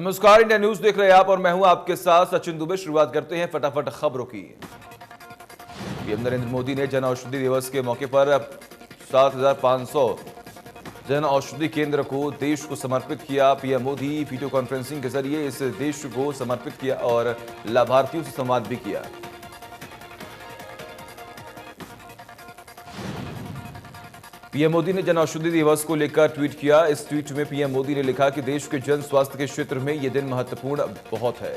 नमस्कार, India news देख रहे हैं आप और मैं हूं आपके साथ सचिन दुबे। शुरुआत करते हैं फटाफट खबरों की। पीएम नरेंद्र मोदी ने जन औषधि दिवस के मौके पर 7,500 जन औषधि केंद्र को देश को समर्पित किया। पीएम मोदी वीडियो कॉन्फ्रेंसिंग के जरिए इस देश को समर्पित किया और लाभार्थियों से संवाद भी किया। पीएम मोदी ने जन औषधि दिवस को लेकर ट्वीट किया। इस ट्वीट में पीएम मोदी ने लिखा कि देश के जन स्वास्थ्य के क्षेत्र में यह दिन महत्वपूर्ण बहुत है।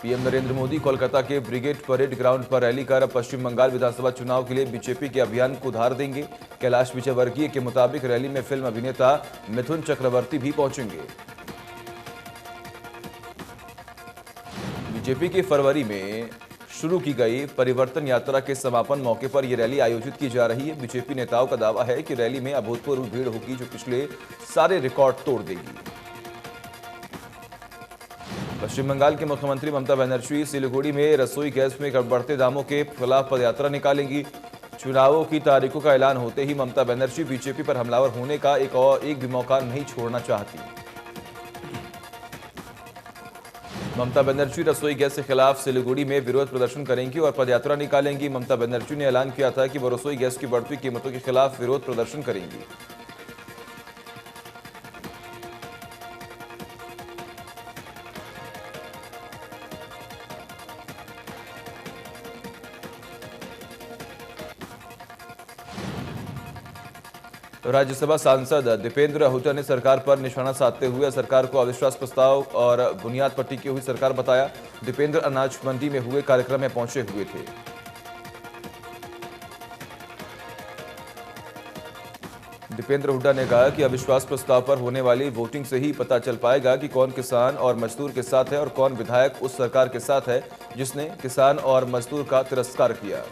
पीएम नरेंद्र मोदी कोलकाता के ब्रिगेड परेड ग्राउंड पर रैली कर पश्चिम बंगाल विधानसभा चुनाव के लिए बीजेपी के अभियान को धार देंगे। कैलाश विजयवर्गीय के मुताबिक रैली में फिल्म अभिनेता मिथुन चक्रवर्ती भी पहुंचेंगे। बीजेपी की फरवरी में शुरू की गई परिवर्तन यात्रा के समापन मौके पर यह रैली आयोजित की जा रही है। बीजेपी नेताओं का दावा है कि रैली में अभूतपूर्व भीड़ होगी जो पिछले सारे रिकॉर्ड तोड़ देगी। पश्चिम बंगाल के मुख्यमंत्री ममता बनर्जी सिलीगुड़ी में रसोई गैस में बढ़ते दामों के खिलाफ पदयात्रा निकालेंगी। चुनावों की तारीखों का ऐलान होते ही ममता बनर्जी बीजेपी पर हमलावर होने का एक भी मौका नहीं छोड़ना चाहती। ममता बनर्जी रसोई गैस के खिलाफ सिलीगुड़ी में विरोध प्रदर्शन करेंगी और पदयात्रा निकालेंगी। ममता बनर्जी ने ऐलान किया था कि वो रसोई गैस की बढ़ती कीमतों के खिलाफ विरोध प्रदर्शन करेंगी। राज्यसभा सांसद दीपेंद्र हुड्डा ने सरकार पर निशाना साधते हुए सरकार को अविश्वास प्रस्ताव और बुनियाद पर टिकी हुई सरकार बताया। दीपेंद्र अनाज मंडी में हुए कार्यक्रम में पहुंचे हुए थे। दीपेंद्र हुड्डा ने कहा कि अविश्वास प्रस्ताव पर होने वाली वोटिंग से ही पता चल पाएगा कि कौन किसान और मजदूर के साथ है और कौन विधायक उस सरकार के साथ है जिसने किसान और मजदूर का तिरस्कार किया।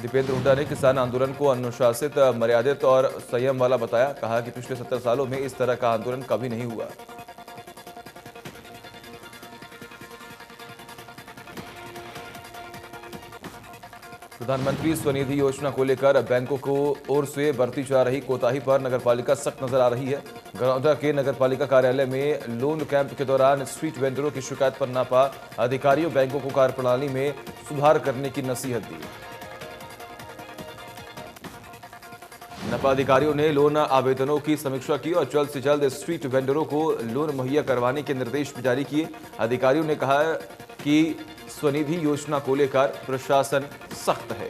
दीपेंद्र हुड्डा ने किसान आंदोलन को अनुशासित, मर्यादित और संयम वाला बताया। कहा कि पिछले 70 सालों में इस तरह का आंदोलन कभी नहीं हुआ। प्रधानमंत्री स्वनिधि योजना को लेकर बैंकों को ओर से बरती जा रही कोताही पर नगरपालिका सख्त नजर आ रही है। गरौदा के नगरपालिका कार्यालय में लोन कैंप के दौरान स्ट्रीट वेंडरों की शिकायत पर नापा अधिकारियों बैंकों को कार्यप्रणाली में सुधार करने की नसीहत दी। नपा अधिकारियों ने लोन आवेदनों की समीक्षा की और जल्द से जल्द स्ट्रीट वेंडरों को लोन मुहैया करवाने के निर्देश भी जारी किए। अधिकारियों ने कहा कि स्वनिधि योजना को लेकर प्रशासन सख्त है।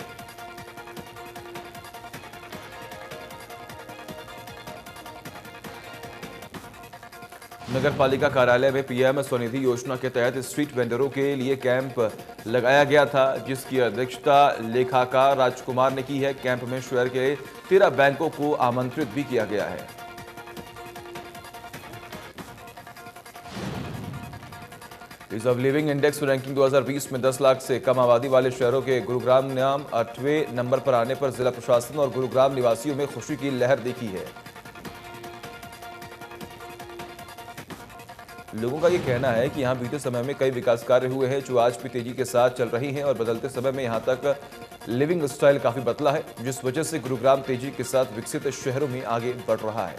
नगरपालिका कार्यालय में पीएम स्वनिधि योजना के तहत स्ट्रीट वेंडरों के लिए कैंप लगाया गया था, जिसकी अध्यक्षता लेखाकार राजकुमार ने की है। कैंप में शहर के 13 बैंकों को आमंत्रित भी किया गया है। Ease of living index ranking 2020 में 10 लाख से कम आबादी वाले शहरों के गुरुग्राम नाम 8वें नंबर पर आने पर जिला प्रशासन और गुरुग्राम निवासियों में खुशी की लहर देखी है। लोगों का ये कहना है कि यहाँ बीते समय में कई विकास कार्य हुए हैं जो आज भी तेजी के साथ चल रही हैं और बदलते समय में यहाँ तक लिविंग स्टाइल काफी बदला है, जिस वजह से गुरुग्राम तेजी के साथ विकसित शहरों में आगे बढ़ रहा है।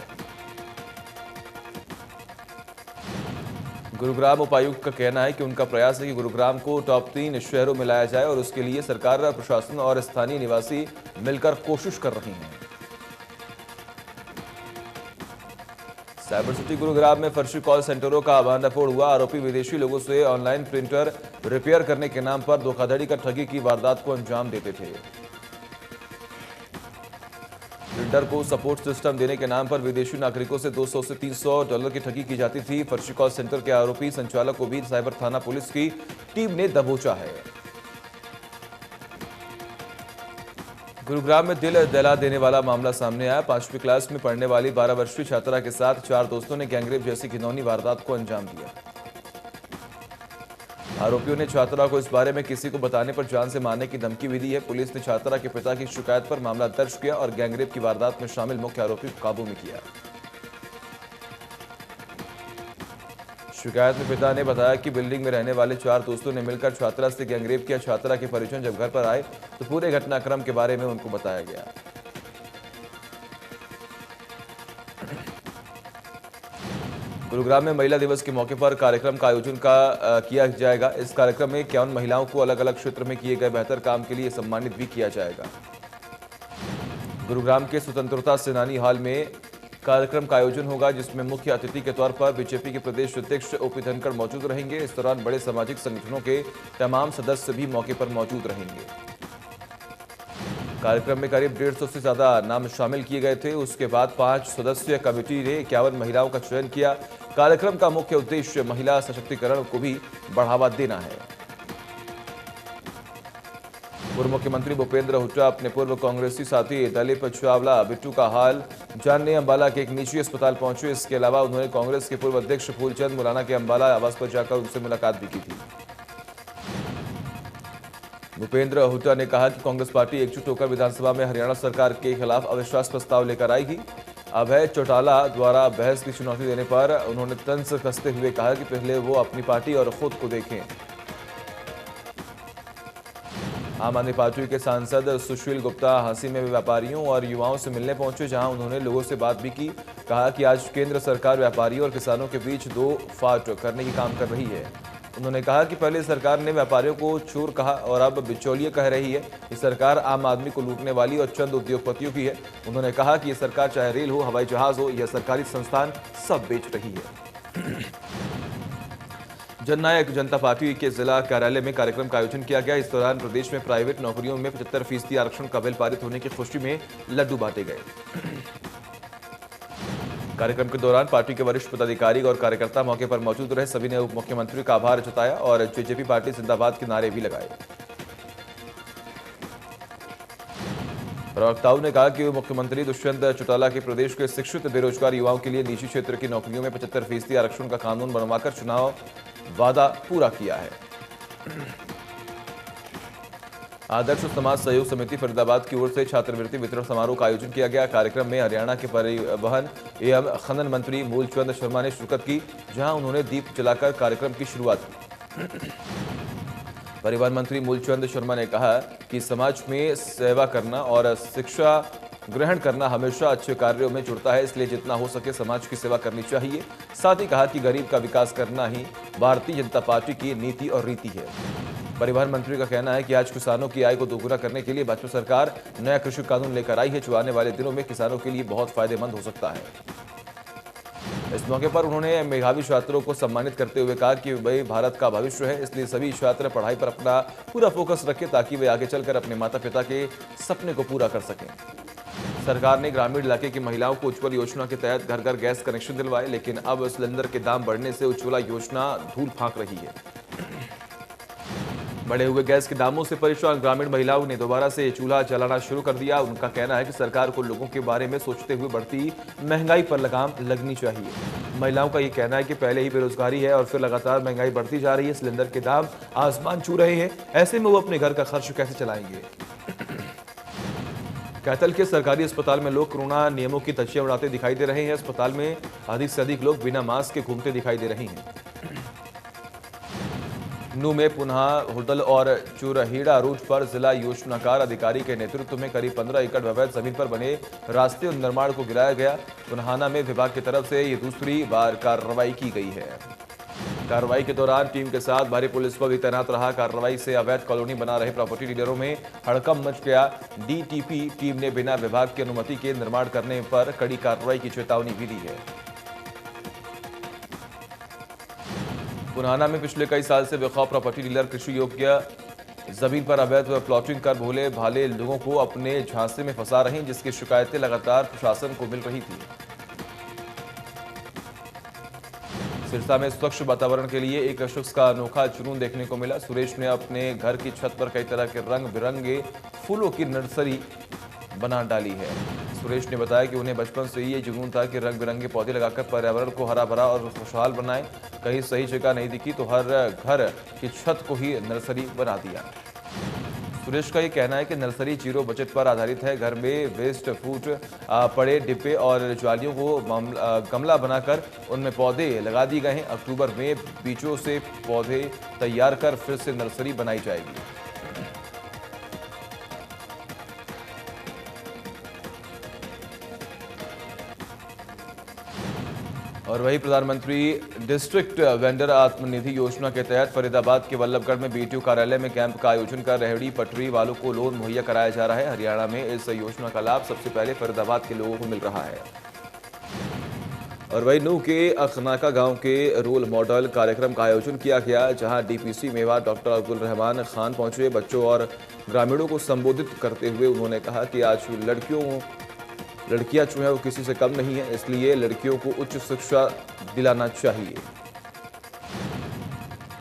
गुरुग्राम उपायुक्त का कहना है कि उनका प्रयास है कि गुरुग्राम को टॉप 3 शहरों में लाया जाए और उसके लिए सरकार, प्रशासन और स्थानीय निवासी मिलकर कोशिश कर रहे हैं। साइबर सिटी गुरुग्राम में फर्जी कॉल सेंटरों का भंडाफोड़ हुआ। आरोपी विदेशी लोगों से ऑनलाइन प्रिंटर रिपेयर करने के नाम पर धोखाधड़ी कर ठगी की वारदात को अंजाम देते थे। प्रिंटर को सपोर्ट सिस्टम देने के नाम पर विदेशी नागरिकों से $200 से $300 की ठगी की जाती थी। फर्जी कॉल सेंटर के आरोपी संचालक को भी साइबर थाना पुलिस की टीम ने दबोचा है। गुरुग्राम में दिल दहला देने वाला मामला सामने आया। 5वीं क्लास में पढ़ने वाली 12 वर्षीय छात्रा के साथ 4 दोस्तों ने गैंगरेप जैसी घिनौनी वारदात को अंजाम दिया। आरोपियों ने छात्रा को इस बारे में किसी को बताने पर जान से मारने की धमकी भी दी है। पुलिस ने छात्रा के पिता की शिकायत पर मामला दर्ज किया और गैंगरेप की वारदात में शामिल मुख्य आरोपी को काबू में किया। शिकायत में पिता ने बताया कि बिल्डिंग में रहने वाले 4 दोस्तों ने मिलकर छात्रा से गैंगरेप किया। छात्रा के परिजन जब घर पर आए तो पूरे घटनाक्रम के बारे में उनको बताया गया। गुरुग्राम में महिला दिवस के मौके पर कार्यक्रम का आयोजन किया जाएगा। इस कार्यक्रम में 51 महिलाओं को अलग अलग क्षेत्र में किए गए बेहतर काम के लिए सम्मानित भी किया जाएगा। गुरुग्राम के स्वतंत्रता सेनानी हॉल में कार्यक्रम का आयोजन होगा, जिसमें मुख्य अतिथि के तौर पर बीजेपी के प्रदेश अध्यक्ष ओपी धनखड़ मौजूद रहेंगे। इस दौरान बड़े सामाजिक संगठनों के तमाम सदस्य भी मौके पर मौजूद रहेंगे। कार्यक्रम में करीब 150 से ज्यादा नाम शामिल किए गए थे। उसके बाद 5 सदस्यीय कमेटी ने 51 महिलाओं का चयन किया। कार्यक्रम का मुख्य उद्देश्य महिला सशक्तिकरण को भी बढ़ावा देना है। पूर्व मुख्यमंत्री भूपेंद्र हुड्डा अपने पूर्व कांग्रेसी साथी दिलीप चावला बिट्टू का हाल जानने अंबाला के एक निजी अस्पताल पहुंचे। इसके अलावा उन्होंने कांग्रेस के पूर्व अध्यक्ष फूलचंद मुलाना के अंबाला आवास पर जाकर उनसे मुलाकात भी की थी। भूपेंद्र हुड्डा ने कहा कि कांग्रेस पार्टी एकजुट होकर विधानसभा में हरियाणा सरकार के खिलाफ अविश्वास प्रस्ताव लेकर आएगी। अभय चौटाला द्वारा बहस की चुनौती देने पर उन्होंने तंज कसते हुए कहा कि पहले वो अपनी पार्टी और खुद को देखें। आम आदमी पार्टी के सांसद सुशील गुप्ता हांसी में व्यापारियों और युवाओं से मिलने पहुंचे, जहां उन्होंने लोगों से बात भी की। कहा कि आज केंद्र सरकार व्यापारियों और किसानों के बीच दो फाट करने की काम कर रही है। उन्होंने कहा कि पहले सरकार ने व्यापारियों को चोर कहा और अब बिचौलिए कह रही है। ये सरकार आम आदमी को लूटने वाली और चंद उद्योगपतियों की है। उन्होंने कहा कि ये सरकार चाहे रेल हो, हवाई जहाज हो या सरकारी संस्थान, सब बेच रही है। जननायक जनता पार्टी के जिला कार्यालय में कार्यक्रम का आयोजन किया गया। इस दौरान प्रदेश में प्राइवेट नौकरियों में 75% आरक्षण का बिल पारित होने की खुशी में लड्डू बांटे गए। कार्यक्रम के दौरान पार्टी के वरिष्ठ पदाधिकारी और कार्यकर्ता मौके पर मौजूद रहे। सभी ने उप मुख्यमंत्री का आभार जताया और बीजेपी पार्टी जिंदाबाद के नारे भी लगाए। प्रवक्ताओं ने कहा कि मुख्यमंत्री दुष्यंत चौटाला के प्रदेश के शिक्षित बेरोजगार युवाओं के लिए निजी क्षेत्र की नौकरियों में 75% आरक्षण का कानून बनवाकर चुनाव वादा पूरा किया है। आदर्श समाज सहयोग समिति फरीदाबाद की ओर से छात्रवृत्ति वितरण समारोह का आयोजन किया गया। कार्यक्रम में हरियाणा के परिवहन एवं खनन मंत्री मूलचंद शर्मा ने शिरकत की, जहां उन्होंने दीप जलाकर कार्यक्रम की शुरुआत की। परिवहन मंत्री मूलचंद शर्मा ने कहा कि समाज में सेवा करना और शिक्षा ग्रहण करना हमेशा अच्छे कार्यों में जुड़ता है, इसलिए जितना हो सके समाज की सेवा करनी चाहिए। साथ ही कहा कि गरीब का विकास करना ही भारतीय जनता पार्टी की नीति और रीति है। परिवहन मंत्री का कहना है कि आज किसानों की आय को दोगुना करने के लिए भाजपा सरकार नया कृषि कानून लेकर आई है, जो आने वाले दिनों में किसानों के लिए बहुत फायदेमंद हो सकता है। इस मौके पर उन्होंने मेधावी छात्रों को सम्मानित करते हुए कहा कि वे भारत का भविष्य है, इसलिए सभी छात्र पढ़ाई पर अपना पूरा फोकस रखें ताकि वे आगे चलकर अपने माता पिता के सपने को पूरा कर सकें। सरकार ने ग्रामीण इलाके की महिलाओं को उज्ज्वल योजना के तहत घर घर गैस कनेक्शन दिलवाए, लेकिन अब सिलेंडर के दाम बढ़ने से उज्ज्वला योजना धूल फांक रही है। बढ़े हुए गैस के दामों से परेशान ग्रामीण महिलाओं ने दोबारा से चूल्हा जलाना शुरू कर दिया। उनका कहना है कि सरकार को लोगों के बारे में सोचते हुए बढ़ती महंगाई पर लगाम लगनी चाहिए। महिलाओं का ये कहना है कि पहले ही बेरोजगारी है और फिर लगातार महंगाई बढ़ती जा रही है, सिलेंडर के दाम आसमान छू रहे हैं, ऐसे में वो अपने घर का खर्च कैसे चलाएंगे। कैथल के सरकारी अस्पताल में लोग कोरोना नियमों की धज्जियां उड़ाते दिखाई दे रहे हैं। अस्पताल में अधिक से अधिक लोग बिना मास्क के घूमते दिखाई दे रहे हैं। नू में पुनः हुदल और चुरहीड़ा रूट पर जिला योजनाकार अधिकारी के नेतृत्व में करीब 15 एकड़ अवैध जमीन पर बने रास्ते निर्माण को गिराया गया। पुनहाना में विभाग की तरफ से ये दूसरी बार कार्रवाई की गई है। कार्रवाई के दौरान टीम के साथ भारी पुलिस बल भी तैनात रहा। कार्रवाई से अवैध कॉलोनी बना रहे प्रॉपर्टी डीलरों में हड़कंप मच गया। डीटीपी टीम ने बिना विभाग की अनुमति के निर्माण करने पर कड़ी कार्रवाई की चेतावनी भी दी है। पुनहाना में पिछले कई साल से बेखौफ प्रॉपर्टी डीलर कृषि योग्य जमीन पर अवैध प्लॉटिंग कर भोले भाले लोगों को अपने झांसे में फंसा रहे हैं, जिसकी शिकायतें लगातार प्रशासन को मिल रही थी। सिरसा में स्वच्छ वातावरण के लिए एक शख्स का अनोखा जुनून देखने को मिला। सुरेश ने अपने घर की छत पर कई तरह के रंग बिरंगे फूलों की नर्सरी बना डाली है। सुरेश ने बताया कि उन्हें बचपन से ही ये जुनून था कि रंग बिरंगे पौधे लगाकर पर्यावरण को हरा भरा और खुशहाल बनाएं। कहीं सही जगह नहीं दिखी तो हर घर की छत को ही नर्सरी बना दिया। सुरेश का ये कहना है कि नर्सरी जीरो बजट पर आधारित है। घर में वेस्ट फूड पड़े डिब्बे और ज्वालियों को गमला बनाकर उनमें पौधे लगा दिए गए हैं। अक्टूबर में बीजों से पौधे तैयार कर फिर से नर्सरी बनाई जाएगी। और वही प्रधानमंत्री डिस्ट्रिक्ट वेंडर आत्मनिधि योजना के तहत फरीदाबाद के वल्लभगढ़ में बीटीओ कार्यालय में कैंप का आयोजन कर रेहड़ी पटरी वालों को लोन मुहैया कराया जा रहा है। हरियाणा में इस योजना का लाभ सबसे पहले फरीदाबाद के लोगों को मिल रहा है। और वही नूह के अखनाका गांव के रोल मॉडल कार्यक्रम का आयोजन किया गया, जहां डीपीसी मेवात डॉक्टर अब्दुल रहमान खान पहुंचे। बच्चों और ग्रामीणों को संबोधित करते हुए उन्होंने कहा कि आज लड़कियां जो है वो किसी से कम नहीं है, इसलिए लड़कियों को उच्च शिक्षा दिलाना चाहिए।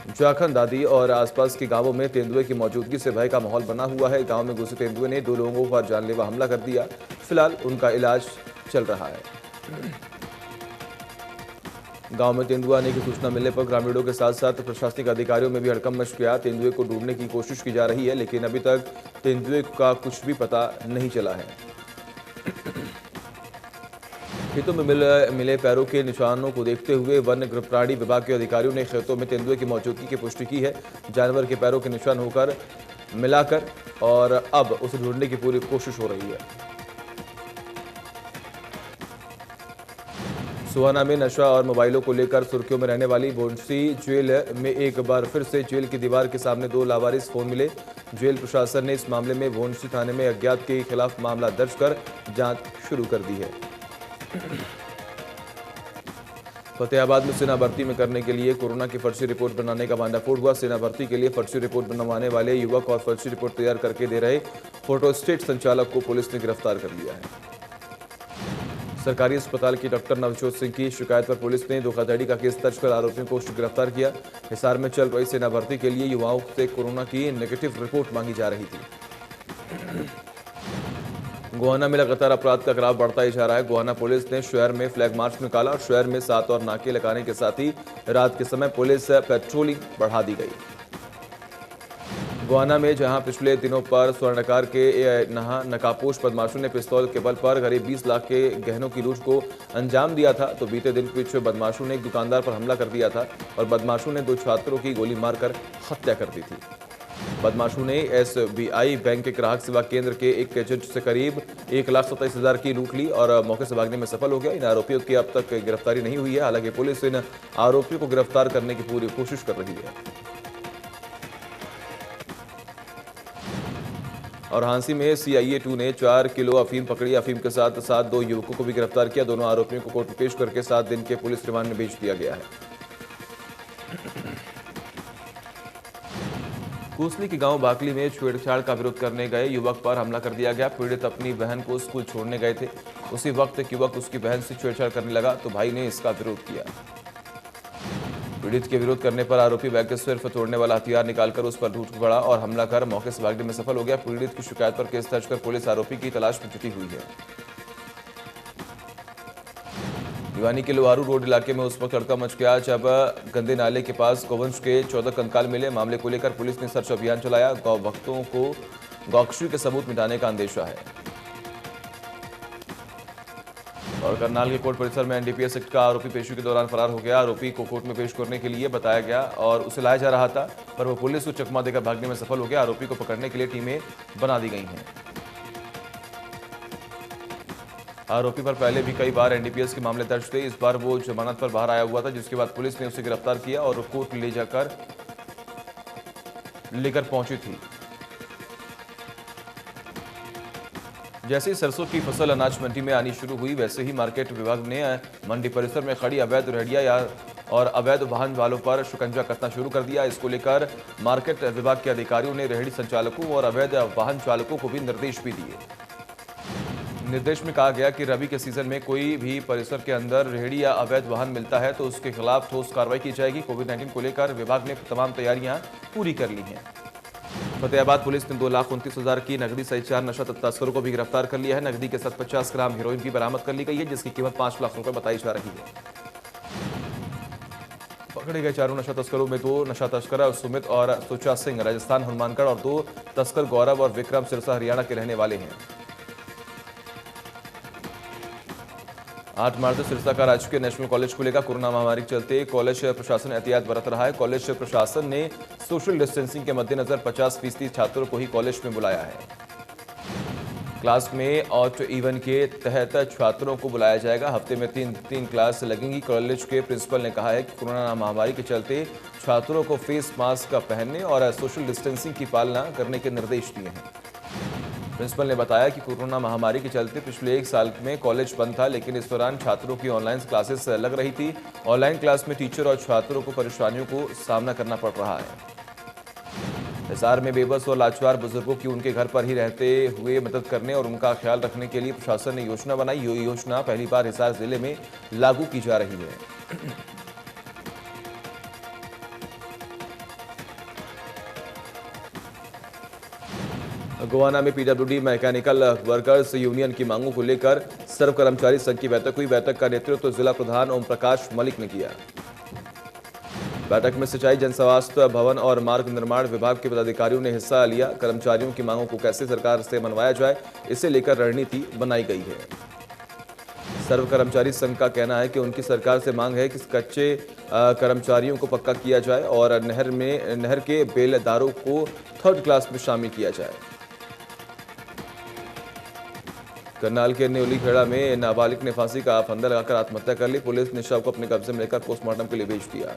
झारखंड दादी और आसपास के गांवों में तेंदुए की मौजूदगी से भय का माहौल बना हुआ है। गांव में घुसे तेंदुए ने 2 लोगों पर जानलेवा हमला कर दिया। फिलहाल उनका इलाज चल रहा है। गांव में तेंदुआ आने की सूचना मिलने पर ग्रामीणों के साथ साथ प्रशासनिक अधिकारियों में भी हड़कंप मच गया। तेंदुए को ढूंढने की कोशिश की जा रही है, लेकिन अभी तक तेंदुए का कुछ भी पता नहीं चला है। खेतों में मिले पैरों के निशानों को देखते हुए वन्य प्राणी विभाग के अधिकारियों ने खेतों में तेंदुए की मौजूदगी की पुष्टि की है। जानवर के पैरों के निशान होकर मिलाकर और अब उसे ढूंढने की पूरी कोशिश हो रही है। सुहाना में नशा और मोबाइलों को लेकर सुर्खियों में रहने वाली भोंसी जेल में एक बार फिर से जेल की दीवार के सामने 2 लावारिस फोन मिले। जेल प्रशासन ने इस मामले में भोंसी थाने में अज्ञात के खिलाफ मामला दर्ज कर जांच शुरू कर दी है। फतेहाबाद में सेना भर्ती में करने के लिए कोरोना की फर्जी रिपोर्ट बनाने का भांडाफोड़ हुआ। सेना भर्ती के लिए फर्जी रिपोर्ट बनवाने वाले युवक और फर्जी रिपोर्ट तैयार करके दे रहे फोटोस्टेट संचालक को पुलिस ने गिरफ्तार कर लिया है। सरकारी अस्पताल के डॉक्टर नवजोत सिंह की शिकायत पर पुलिस ने धोखाधड़ी का केस दर्ज कर आरोपियों को गिरफ्तार किया। हिसार में चल रही सेना भर्ती के लिए युवाओं से कोरोना की नेगेटिव रिपोर्ट मांगी जा रही थी। गोहाना में लगातार अपराध का ग्राफ बढ़ता ही जा रहा है। गोहाना पुलिस ने शहर में फ्लैग मार्च निकाला और शहर में 7 और नाके लगाने के साथ ही रात के समय पुलिस पेट्रोलिंग बढ़ा दी गई। गोहाना में जहां पिछले दिनों पर स्वर्णकार के नकाबपोश बदमाशों ने पिस्तौल के बल पर करीब 20 लाख के गहनों की लूट को अंजाम दिया था, तो बीते दिन कुछ बदमाशों ने एक दुकानदार पर हमला कर दिया था और बदमाशों ने 2 छात्रों की गोली मारकर हत्या कर दी थी। बदमाशों ने SBI बैंक के ग्राहक सेवा केंद्र के एक एजेंट से करीब 1,27,000 की लूट ली और मौके से भागने में सफल हो गया। इन आरोपियों की अब तक गिरफ्तारी नहीं हुई है। हालांकि पुलिस इन आरोपियों को गिरफ्तार करने की पूरी कोशिश कर रही है। और हांसी में CIA-2 ने 4 किलो अफीम पकड़ी। अफीम के साथ 2 युवकों को भी गिरफ्तार किया। दोनों आरोपियों को कोर्ट में पेश करके 7 दिन के पुलिस रिमांड में भेज दिया गया है। कोसली के गांव बाकली में छेड़छाड़ का विरोध करने गए युवक पर हमला कर दिया गया। पीड़ित अपनी बहन को स्कूल छोड़ने गए थे। उसी वक्त एक युवक उसकी बहन से छेड़छाड़ करने लगा तो भाई ने इसका विरोध किया। पीड़ित के विरोध करने पर आरोपी बैग के सिर्फ तोड़ने वाला हथियार निकालकर उस पर टूट पड़ा और हमला कर मौके से भागने में सफल हो गया। पीड़ित की शिकायत पर केस दर्ज कर पुलिस आरोपी की तलाश में जुटी हुई है। भिवानी के लोहारू रोड इलाके में उस वक्त हड़कंप मच गया जब गंदे नाले के पास गौवंश के 14 कंकाल मिले। मामले को लेकर पुलिस ने सर्च अभियान चलाया। गौ भक्तों को गौकशी के सबूत मिटाने का अंदेशा है। और करनाल के कोर्ट परिसर में NDPS एक्ट का आरोपी पेशी के दौरान फरार हो गया। आरोपी को कोर्ट में पेश करने के लिए बताया गया और उसे लाया जा रहा था, पर वो पुलिस को चकमा देकर भागने में सफल हो गया। आरोपी को पकड़ने के लिए टीमें बना दी गई हैं। आरोपी पर पहले भी कई बार NDPS के मामले दर्ज थे। इस बार वो जमानत पर बाहर आया हुआ था, जिसके बाद पुलिस ने उसे गिरफ्तार किया और कोर्ट ले जाकर लेकर पहुंची थी। जैसे ही सरसों की फसल अनाज मंडी में आनी शुरू हुई, वैसे ही मार्केट विभाग ने मंडी परिसर में खड़ी अवैध रेहड़ियां और अवैध वाहन वालों पर शिकंजा कसना शुरू कर दिया। इसको लेकर मार्केट विभाग के अधिकारियों ने रेहड़ी संचालकों और अवैध वाहन चालकों को भी निर्देश भी दिए। निर्देश में कहा गया कि रबी के सीजन में कोई भी परिसर के अंदर रेहड़ी या अवैध वाहन मिलता है तो उसके खिलाफ ठोस कार्रवाई की जाएगी। कोविड-19 को लेकर विभाग ने तमाम तैयारियां पूरी कर ली हैं। फतेहाबाद पुलिस ने 2,29,000 की नकदी सहित 4 नशा तस्करों को भी गिरफ्तार कर लिया है। नकदी के साथ 50 ग्राम हेरोइन भी बरामद कर ली गई है, जिसकी कीमत 5 लाख रुपए बताई जा रही है। पकड़े गए चारों नशा तस्करों में 2 नशा तस्कर सुमित और सुचा सिंह राजस्थान हनुमानगढ़ और 2 तस्कर गौरव और विक्रम सिरसा हरियाणा के रहने वाले हैं। 8 मार्च से सिरसा का राजकीय नेशनल कॉलेज खुलेगा। कोरोना महामारी के चलते कॉलेज प्रशासन एहतियात बरत रहा है। कॉलेज प्रशासन ने सोशल डिस्टेंसिंग के मद्देनजर 50% छात्रों को ही कॉलेज में बुलाया है। क्लास में ऑट इवन के तहत छात्रों को बुलाया जाएगा। हफ्ते में तीन क्लास लगेंगी। कॉलेज के प्रिंसिपल ने कहा है कि कोरोना महामारी के चलते छात्रों को फेस मास्क पहनने और सोशल डिस्टेंसिंग की पालना करने के निर्देश दिए हैं। प्रिंसिपल ने बताया कि कोरोना महामारी के चलते पिछले 1 साल में कॉलेज बंद था, लेकिन इस दौरान छात्रों की ऑनलाइन क्लासेस लग रही थी। ऑनलाइन क्लास में टीचर और छात्रों को परेशानियों को सामना करना पड़ रहा है। हिसार में बेबस और लाचार बुजुर्गों की उनके घर पर ही रहते हुए मदद करने और उनका ख्याल रखने के लिए प्रशासन ने योजना बनाई। ये योजना पहली बार हिसार जिले में लागू की जा रही है। गोवाना में पीडब्ल्यूडी मैकेनिकल वर्कर्स यूनियन की मांगों को लेकर सर्व कर्मचारी संघ की बैठक हुई। बैठक का नेतृत्व जिला प्रधान ओम प्रकाश मलिक ने किया। बैठक में सिंचाई, जनस्वास्थ्य, भवन और मार्ग निर्माण विभाग के पदाधिकारियों ने हिस्सा लिया। कर्मचारियों की मांगों को कैसे सरकार से मनवाया जाए, इसे लेकर रणनीति बनाई गई है। सर्व कर्मचारी संघ का कहना है कि उनकी सरकार से मांग है कि कच्चे कर्मचारियों को पक्का किया जाए और नहर के बेलदारों को 3rd क्लास में शामिल किया जाए। करनाल के न्योली खेड़ा में नाबालिग ने फांसी का फंदा लगाकर आत्महत्या कर ली। पुलिस ने शव को अपने कब्जे में लेकर पोस्टमार्टम के लिए भेज दिया।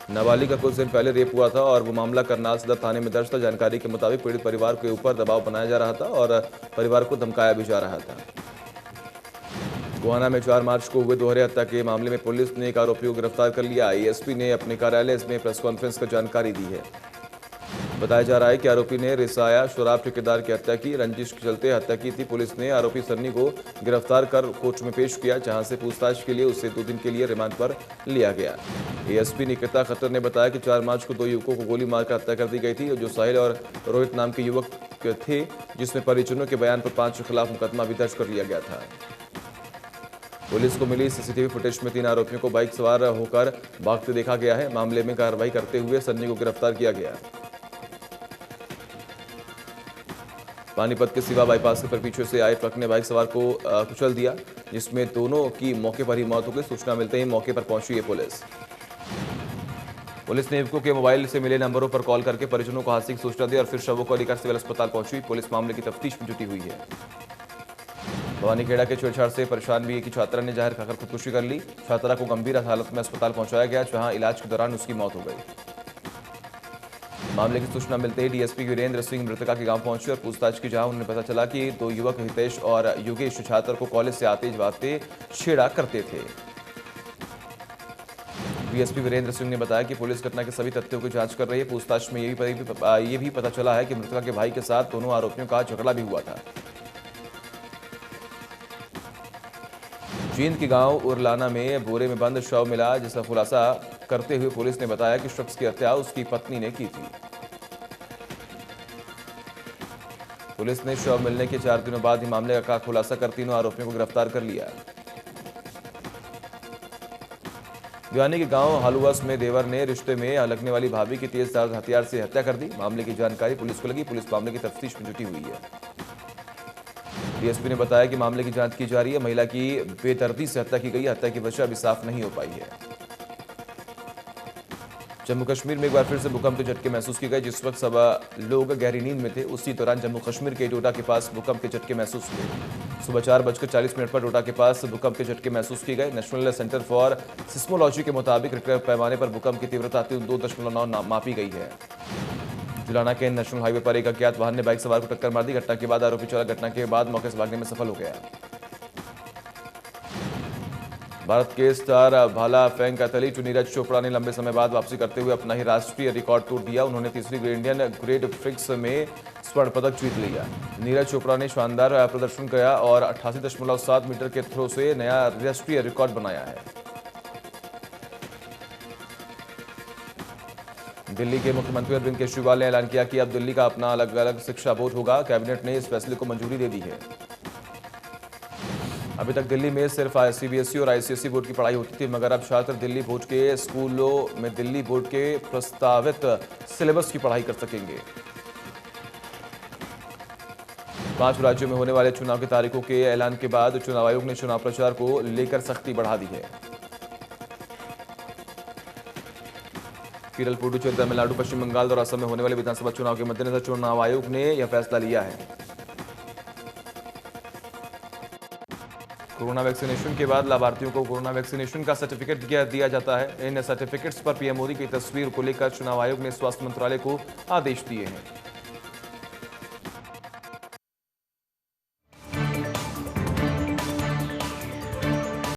नाबालिग का कुछ दिन पहले रेप हुआ था और वो मामला करनाल सदर थाने में दर्ज था। जानकारी के मुताबिक पीड़ित परिवार के ऊपर दबाव बनाया जा रहा था और परिवार को धमकाया भी जा रहा था। गोहाना में 4 मार्च को हुए दोहरे हत्या के मामले में पुलिस ने एक आरोपी को गिरफ्तार कर लिया। एएसपी ने अपने कार्यालय में प्रेस कॉन्फ्रेंस कर जानकारी दी है। बताया जा रहा है कि आरोपी ने रिसाया शराब ठेकेदार की हत्या की रंजिश के चलते हत्या की थी। पुलिस ने आरोपी सन्नी को गिरफ्तार कर कोर्ट में पेश किया, जहां से पूछताछ के लिए उसे 2 दिन के लिए रिमांड पर लिया गया। एएसपी निकिता खट्टर ने बताया कि 4 मार्च को 2 युवकों को गोली मारकर हत्या कर दी गई थी, जो साहिल और रोहित नाम के युवक थे, जिसमें परिजनों के बयान पर 5 के खिलाफ मुकदमा भी दर्ज कर लिया गया था। पुलिस को मिली सीसीटीवी फुटेज में 3 आरोपियों को बाइक सवार होकर भागते देखा गया है। मामले में कार्रवाई करते हुए सन्नी को गिरफ्तार किया गया। पानीपत के सिवा बाईपास पर पीछे से आए ट्रक ने बाइक सवार को कुचल दिया, जिसमें दोनों की मौके पर ही मौत हो गई। सूचना मिलते ही मौके पर पहुंची है पुलिस ने युवकों के मोबाइल से मिले नंबरों पर कॉल करके परिजनों को हादसे की सूचना दी और फिर शवों को लेकर सिविल अस्पताल पहुंची। पुलिस मामले की तफ्तीश में जुटी हुई है। भवानीखेड़ा के छेड़छाड़ से परेशान भी एक छात्रा ने जहर खाकर खुदकुशी कर ली। छात्रा को गंभीर हालत में अस्पताल पहुंचाया गया, जहां इलाज के दौरान उसकी मौत हो गई। मामले की सूचना मिलते ही डीएसपी वीरेंद्र सिंह मृतका के गांव पहुंचे और पूछताछ की, जहां उन्हें पता चला कि 2 युवक हितेश और योगेश छात्र को कॉलेज से आते जाते छेड़ा करते थे। डीएसपी वीरेंद्र सिंह ने बताया कि पुलिस घटना के सभी तथ्यों की जांच कर रही है। पूछताछ में ये भी पता चला है कि मृतका के भाई के साथ दोनों आरोपियों का झगड़ा भी हुआ था। जींद के गांव उरलाना में बोरे में बंद शव मिला, जिसका खुलासा करते हुए पुलिस ने बताया कि शख्स की हत्या उसकी पत्नी ने की थी। पुलिस ने शव मिलने के 4 दिनों बाद ही मामले का खुलासा कर तीनों आरोपियों को गिरफ्तार कर लिया। भिवानी के गांव हालुआस में देवर ने रिश्ते में लगने वाली भाभी की तेज धार हथियार से हत्या कर दी। मामले की जानकारी पुलिस को लगी। पुलिस मामले की तफ्तीश में जुटी हुई है। डीएसपी ने बताया कि मामले की जांच की जा रही है। महिला की बेदर्दी से हत्या की गई। हत्या की वजह अभी साफ नहीं हो पाई है। जम्मू कश्मीर में एक बार फिर से भूकंप के झटके महसूस किए गए। जिस वक्त सब लोग गहरी नींद में थे, उसी दौरान जम्मू कश्मीर के डोडा के पास भूकंप के झटके महसूस हुए। सुबह 4:40 पर डोडा के पास भूकंप के झटके महसूस किए गए। नेशनल सेंटर फॉर सिस्मोलॉजी के मुताबिक रिक्टर पैमाने पर भूकंप की तीव्रता 2.9 मापी गई है। जुलाना के नेशनल हाईवे पर एक अज्ञात वाहन ने बाइक सवार को टक्कर मार दी। घटना के बाद आरोपी चालक घटना के बाद मौके से भागने में सफल हो गया। भारत के स्टार भाला फेंक एथलीट नीरज चोपड़ा ने लंबे समय बाद वापसी करते हुए अपना ही राष्ट्रीय रिकॉर्ड तोड़ दिया। उन्होंने तीसरी इंडियन ग्रेड फिक्स में स्वर्ण पदक जीत लिया। नीरज चोपड़ा ने शानदार प्रदर्शन किया और 88.7 मीटर के थ्रो से नया राष्ट्रीय रिकॉर्ड बनाया है। दिल्ली के मुख्यमंत्री अरविंद केजरीवाल ने ऐलान किया कि अब दिल्ली का अपना अलग अलग शिक्षा बोर्ड होगा। कैबिनेट ने इस फैसले को मंजूरी दे दी है। अभी तक दिल्ली में सिर्फ सीबीएसई और आईसीएसई बोर्ड की पढ़ाई होती थी, मगर अब छात्र दिल्ली बोर्ड के स्कूलों में दिल्ली बोर्ड के प्रस्तावित सिलेबस की पढ़ाई कर सकेंगे। 5 राज्यों में होने वाले चुनाव की तारीखों के ऐलान के बाद चुनाव आयोग ने चुनाव प्रचार को लेकर सख्ती बढ़ा दी है। केरल, पुडुचेरी, तमिलनाडु, पश्चिम बंगाल और असम में होने वाले विधानसभा चुनाव के मद्देनजर चुनाव आयोग ने यह फैसला लिया है। कोरोना वैक्सीनेशन के बाद लाभार्थियों को कोरोना वैक्सीनेशन का सर्टिफिकेट दिया जाता है। इन सर्टिफिकेट्स पर पीएम मोदी की तस्वीर को लेकर चुनाव आयोग ने स्वास्थ्य मंत्रालय को आदेश दिए हैं।